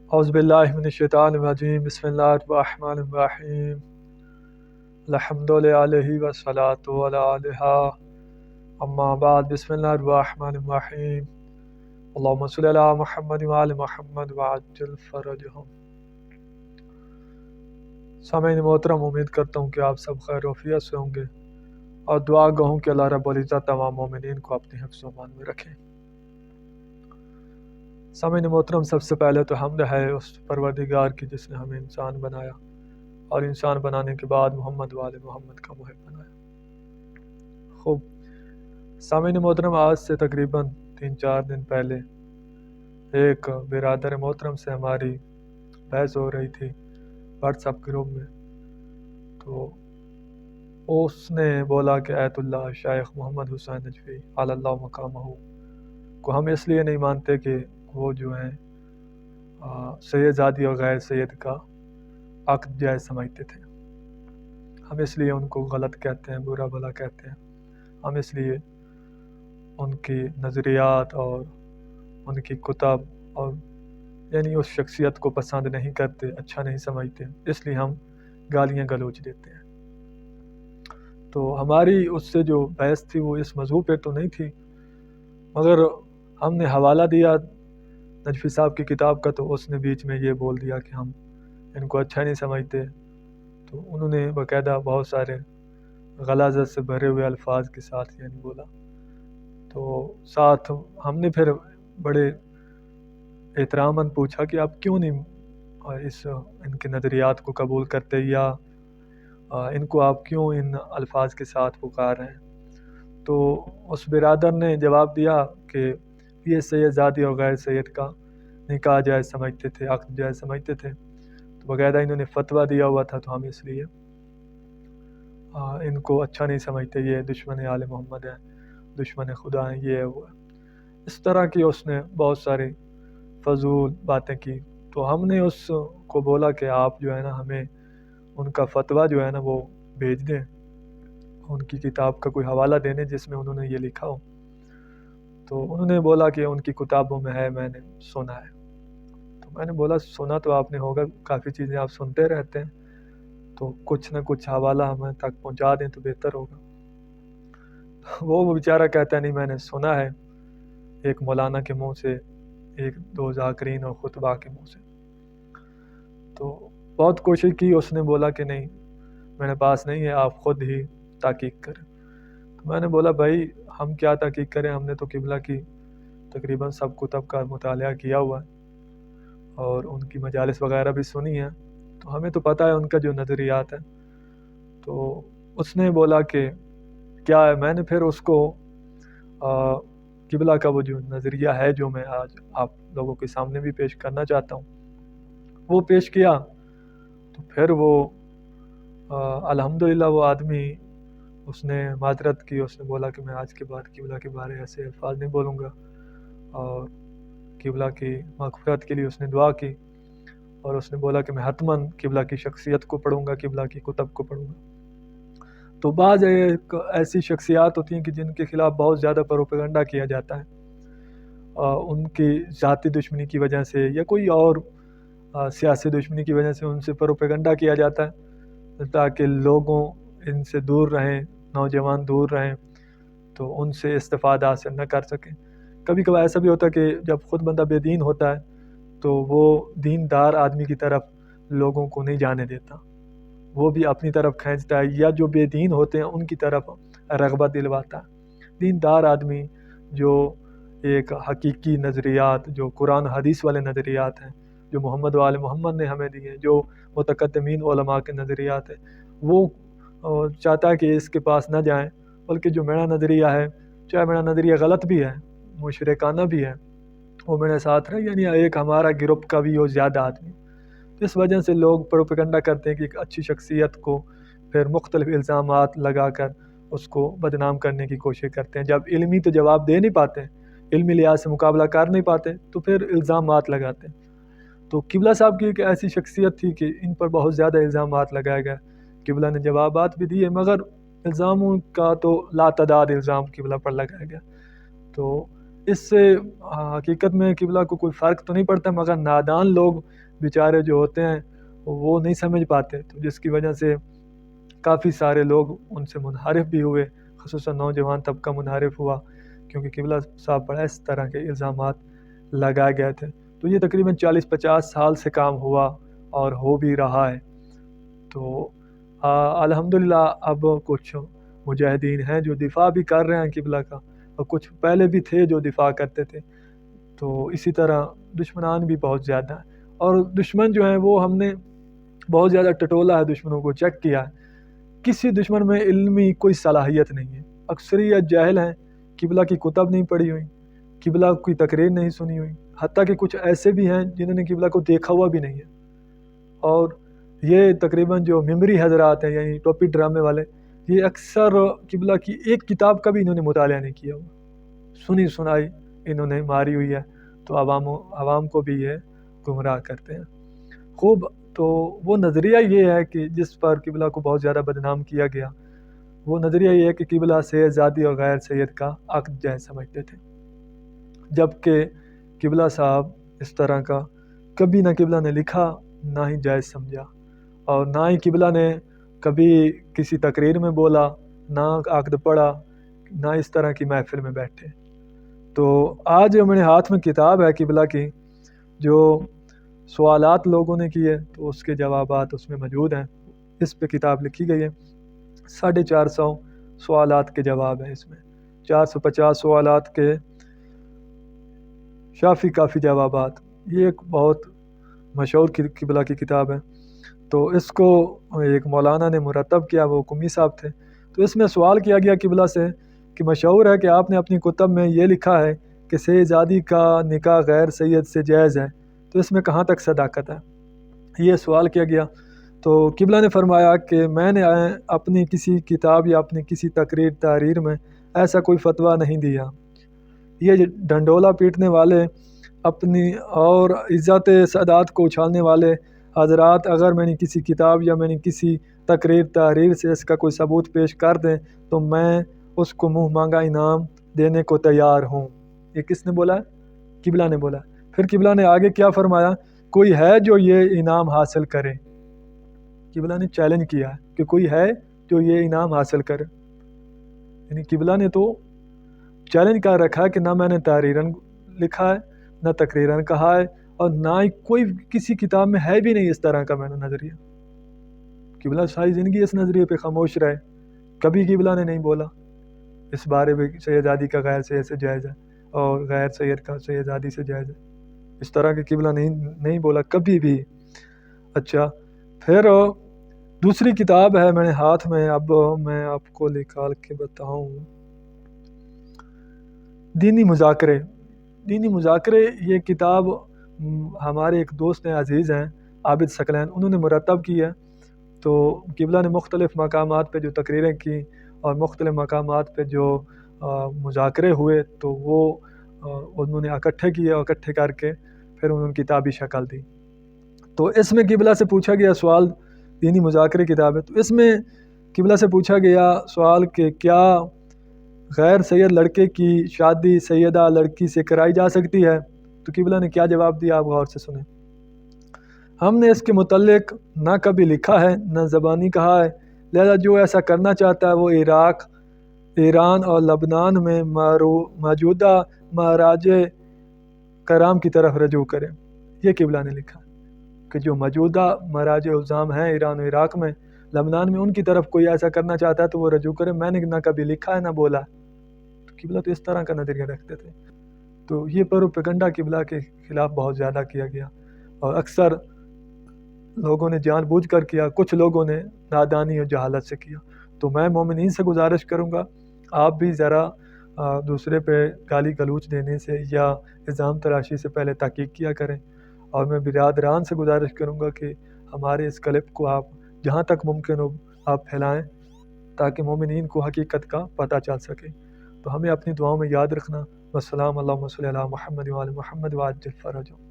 اعوذ باللہ من الشیطان الرجیم بسم اللہ الرحمن الرحیم الحمد للہ والصلاۃ علی علیہ اما بعد بسم اللہ الرحمن الرحیم اللہم صلی علی محمد وعلی محمد وعجل فرجہم۔ سامعین محترم، امید کرتا ہوں کہ آپ سب خیر و عافیت سے ہوں گے اور دعا گو ہوں کہ اللہ رب العزت تمام مومنین کو اپنی حفظ و امان میں رکھیں۔ سامعین محترم، سب سے پہلے تو حمد ہے اس پروردگار کی جس نے ہمیں انسان بنایا اور انسان بنانے کے بعد محمد وآل محمد کا محب بنایا۔ خوب سامعین محترم، آج سے تقریباً 3-4 دن پہلے ایک برادر محترم سے ہماری بحث ہو رہی تھی واٹس ایپ گروپ میں، تو اس نے بولا کہ ایت اللہ شیخ محمد حسین نجفی علی اللہ مقامہ کو ہم اس لیے نہیں مانتے کہ وہ جو ہیں سید زادی اور غیر سید کا عقد جائز سمجھتے تھے۔ ہم اس لیے ان کو غلط کہتے ہیں، برا بھلا کہتے ہیں، ہم اس لیے ان کی نظریات اور ان کی کتب اور یعنی اس شخصیت کو پسند نہیں کرتے، اچھا نہیں سمجھتے، اس لیے ہم گالیاں گلوچ دیتے ہیں۔ تو ہماری اس سے جو بحث تھی وہ اس موضوع پہ تو نہیں تھی، مگر ہم نے حوالہ دیا نجفی صاحب کی کتاب کا، تو اس نے بیچ میں یہ بول دیا کہ ہم ان کو اچھا نہیں سمجھتے، تو انہوں نے باقاعدہ بہت سارے غلاظت سے بھرے ہوئے الفاظ کے ساتھ یعنی بولا، تو ساتھ ہم نے پھر بڑے احتراماً پوچھا کہ آپ کیوں نہیں ان کے نظریات کو قبول کرتے، یا ان کو آپ کیوں ان الفاظ کے ساتھ پکار رہے ہیں۔ تو اس برادر نے جواب دیا کہ یہ سید زادی اور غیر سید کا نکاح جائز سمجھتے تھے، عقد جائز سمجھتے تھے، تو باقاعدہ انہوں نے فتویٰ دیا ہوا تھا، تو ہم اس لیے ان کو اچھا نہیں سمجھتے، یہ دشمن آل محمد ہیں، دشمن خدا ہیں، یہ ہے وہ ہے۔ اس طرح کی اس نے بہت ساری فضول باتیں کی، تو ہم نے اس کو بولا کہ آپ جو ہے نا ہمیں ان کا فتویٰ جو ہے نا وہ بھیج دیں، ان کی کتاب کا کوئی حوالہ دینے جس میں انہوں نے یہ لکھا ہو۔ تو انہوں نے بولا کہ ان کی کتابوں میں ہے، میں نے سنا ہے۔ تو میں نے بولا سنا تو آپ نے ہوگا، کافی چیزیں آپ سنتے رہتے ہیں، تو کچھ نہ کچھ حوالہ ہمیں تک پہنچا دیں تو بہتر ہوگا۔ وہ بیچارہ کہتا ہے نہیں، میں نے سنا ہے ایک مولانا کے منہ سے، ایک دو ذاکرین اور خطبہ کے منہ سے۔ تو بہت کوشش کی، اس نے بولا کہ نہیں میرے پاس نہیں ہے، آپ خود ہی تحقیق کریں۔ تو میں نے بولا بھائی ہم کیا تحقیق کریں، ہم نے تو قبلہ کی تقریباً سب کتب کا مطالعہ کیا ہوا ہے اور ان کی مجالس وغیرہ بھی سنی ہیں، تو ہمیں تو پتہ ہے ان کا جو نظریات ہے۔ تو اس نے بولا کہ کیا ہے، میں نے پھر اس کو قبلہ کا وہ جو نظریہ ہے جو میں آج آپ لوگوں کے سامنے بھی پیش کرنا چاہتا ہوں وہ پیش کیا، تو پھر وہ الحمدللہ وہ آدمی اس نے معذرت کی، اس نے بولا کہ میں آج کے بعد قبلہ کے بارے ایسے الفاظ نہیں بولوں گا، اور قبلہ کی مغفرت کے لیے اس نے دعا کی، اور اس نے بولا کہ میں حتماً قبلہ کی شخصیت کو پڑھوں گا، قبلہ کی کتب کو پڑھوں گا۔ تو بعض ایک ایسی شخصیات ہوتی ہیں کہ جن کے خلاف بہت زیادہ پروپیگنڈا کیا جاتا ہے، ان کی ذاتی دشمنی کی وجہ سے یا کوئی اور سیاسی دشمنی کی وجہ سے ان سے پروپیگنڈا کیا جاتا ہے تاکہ لوگوں ان سے دور رہیں، نوجوان دور رہیں، تو ان سے استفادہ حاصل نہ کر سکیں۔ کبھی کبھار ایسا بھی ہوتا ہے کہ جب خود بندہ بے دین ہوتا ہے تو وہ دیندار آدمی کی طرف لوگوں کو نہیں جانے دیتا، وہ بھی اپنی طرف کھینچتا ہے، یا جو بے دین ہوتے ہیں ان کی طرف رغبت دلواتا ہے۔ دیندار آدمی جو ایک حقیقی نظریات، جو قرآن حدیث والے نظریات ہیں، جو محمد وآل محمد نے ہمیں دیے، جو متقدمین علماء کے نظریات ہیں، وہ چاہتا ہے کہ اس کے پاس نہ جائیں، بلکہ جو میرا نظریہ ہے، چاہے میرا نظریہ غلط بھی ہے، مشرکانہ بھی ہے، وہ میرے ساتھ رہے، یعنی ایک ہمارا گروپ کا بھی وہ زیادہ آدمی۔ تو اس وجہ سے لوگ پروپیگنڈا کرتے ہیں کہ ایک اچھی شخصیت کو پھر مختلف الزامات لگا کر اس کو بدنام کرنے کی کوشش کرتے ہیں۔ جب علمی تو جواب دے نہیں پاتے، علمی لحاظ سے مقابلہ کر نہیں پاتے، تو پھر الزامات لگاتے ہیں۔ تو قبلہ صاحب کی ایک ایسی شخصیت تھی کہ ان پر بہت زیادہ الزامات لگائے گئے، قبلہ نے جوابات بھی دیے، مگر الزاموں کا تو لا تعداد الزام قبلہ پر لگایا گیا۔ تو اس سے حقیقت میں قبلہ کو کوئی فرق تو نہیں پڑتا، مگر نادان لوگ بیچارے جو ہوتے ہیں وہ نہیں سمجھ پاتے، تو جس کی وجہ سے کافی سارے لوگ ان سے منحرف بھی ہوئے، خصوصاً نوجوان طبقہ منحرف ہوا، کیونکہ قبلہ صاحب پر اس طرح کے الزامات لگائے گئے تھے۔ تو یہ تقریباً 40-50 سال سے کام ہوا اور ہو بھی رہا ہے۔ تو الحمدللہ اب کچھ مجاہدین ہیں جو دفاع بھی کر رہے ہیں قبلہ کا، اور کچھ پہلے بھی تھے جو دفاع کرتے تھے۔ تو اسی طرح دشمنان بھی بہت زیادہ ہیں، اور دشمن جو ہیں وہ ہم نے بہت زیادہ ٹٹولا ہے، دشمنوں کو چیک کیا ہے۔ کسی دشمن میں علمی کوئی صلاحیت نہیں ہے، اکثریت جاہل ہیں، قبلہ کی کتب نہیں پڑھی ہوئی، قبلہ کی تقریر نہیں سنی ہوئی، حتیٰ کہ کچھ ایسے بھی ہیں جنہوں نے قبلہ کو دیکھا ہوا بھی نہیں ہے۔ اور یہ تقریباً جو میموری حضرات ہیں، یعنی ٹوپی ڈرامے والے، یہ اکثر قبلہ کی ایک کتاب کا بھی انہوں نے مطالعہ نہیں کیا ہوا، سنی سنائی انہوں نے ماری ہوئی ہے، تو عوام کو بھی یہ گمراہ کرتے ہیں۔ خوب، تو وہ نظریہ یہ ہے کہ جس پر قبلہ کو بہت زیادہ بدنام کیا گیا، وہ نظریہ یہ ہے کہ قبلہ سید زادی اور غیر سید کا عقد جائز سمجھتے تھے، جبکہ قبلہ صاحب اس طرح کا کبھی نہ قبلہ نے لکھا، نہ ہی جائز سمجھا، اور نہ ہی قبلہ نے کبھی کسی تقریر میں بولا، نہ عقد پڑھا، نہ اس طرح کی محفل میں بیٹھے۔ تو آج میرے ہاتھ میں کتاب ہے قبلہ کی، جو سوالات لوگوں نے کیے، تو اس کے جوابات اس میں موجود ہیں۔ اس پہ کتاب لکھی گئی ہے، 450 سوالات کے جواب ہیں اس میں، 450 سوالات کے شافی کافی جوابات۔ یہ ایک بہت مشہور قبلہ کی کتاب ہے۔ تو اس کو ایک مولانا نے مرتب کیا، وہ قمی صاحب تھے۔ تو اس میں سوال کیا گیا قبلہ سے کہ مشہور ہے کہ آپ نے اپنی کتب میں یہ لکھا ہے کہ سید زادی کا نکاح غیر سید سے جائز ہے، تو اس میں کہاں تک صداقت ہے؟ یہ سوال کیا گیا۔ تو قبلہ نے فرمایا کہ میں نے اپنی کسی کتاب یا اپنی کسی تحریر میں ایسا کوئی فتویٰ نہیں دیا۔ یہ ڈنڈولا پیٹنے والے، اپنی اور عزت سادات کو اچھالنے والے حضرات اگر میں نے کسی کتاب یا میں نے کسی تحریر سے اس کا کوئی ثبوت پیش کر دیں تو میں اس کو منہ مانگا انعام دینے کو تیار ہوں۔ یہ کس نے بولا ہے؟ قبلہ نے بولا ہے۔ پھر قبلہ نے آگے کیا فرمایا؟ کوئی ہے جو یہ انعام حاصل کرے؟ قبلہ نے چیلنج کیا ہے کہ کوئی ہے جو یہ انعام حاصل کرے، یعنی قبلہ نے تو چیلنج کر رکھا ہے کہ نہ میں نے تحریراً لکھا ہے، نہ تقریراً کہا ہے، اور نہ ہی کوئی کسی کتاب میں ہے بھی نہیں اس طرح کا میں نے نظریہ۔ قبلہ ساری زندگی اس نظریے پہ خاموش رہے، کبھی قبلہ نے نہیں بولا اس بارے میں سید زادی کا غیر سید سے جائز ہے اور غیر سید کا سید زادی سے جائز ہے، اس طرح کے قبلہ نہیں بولا کبھی بھی۔ اچھا، پھر دوسری کتاب ہے میرے ہاتھ میں، اب میں آپ کو نکال کے بتاؤں، دینی مذاکرے۔ دینی مذاکرے یہ کتاب ہمارے ایک دوست ہیں، عزیز ہیں، عابد ثقلین، انہوں نے مرتب کی ہے۔ تو قبلہ نے مختلف مقامات پہ جو تقریریں کی اور مختلف مقامات پہ جو مذاکرے ہوئے، تو وہ انہوں نے اکٹھے کیے، اور اکٹھے کر کے پھر انہوں نے کتابی شکل دی۔ تو اس میں قبلہ سے پوچھا گیا سوال، دینی مذاکرے کتاب ہے، تو اس میں قبلہ سے پوچھا گیا سوال کہ کیا غیر سید لڑکے کی شادی سیدہ لڑکی سے کرائی جا سکتی ہے؟ تو قبلہ نے کیا جواب دیا، آپ غور سے سنیں۔ ہم نے اس کے متعلق نہ کبھی لکھا ہے نہ زبانی کہا ہے، لہذا جو ایسا کرنا چاہتا ہے وہ عراق، ایران اور لبنان میں موجودہ مہاراجہ کرام کی طرف رجوع کرے۔ یہ قبلہ نے لکھا کہ جو موجودہ مہاراجہ عظام ہیں ایران و عراق میں، لبنان میں، ان کی طرف کوئی ایسا کرنا چاہتا ہے تو وہ رجوع کرے۔ میں نے نہ کبھی لکھا ہے نہ بولا۔ تو قبلہ تو اس طرح کا نظریہ رکھتے تھے۔ تو یہ پروپیگنڈا قبلہ کے خلاف بہت زیادہ کیا گیا، اور اکثر لوگوں نے جان بوجھ کر کیا، کچھ لوگوں نے نادانی اور جہالت سے کیا۔ تو میں مومنین سے گزارش کروں گا، آپ بھی ذرا دوسرے پہ گالی گلوچ دینے سے یا الزام تراشی سے پہلے تحقیق کیا کریں، اور میں برادران سے گزارش کروں گا کہ ہمارے اس کلپ کو آپ جہاں تک ممکن ہو آپ پھیلائیں، تاکہ مومنین کو حقیقت کا پتہ چل سکے۔ تو ہمیں اپنی دعاؤں میں یاد رکھنا۔ والسلام، اللہم صلی علی محمد وعلی محمد وعجل فرجہ۔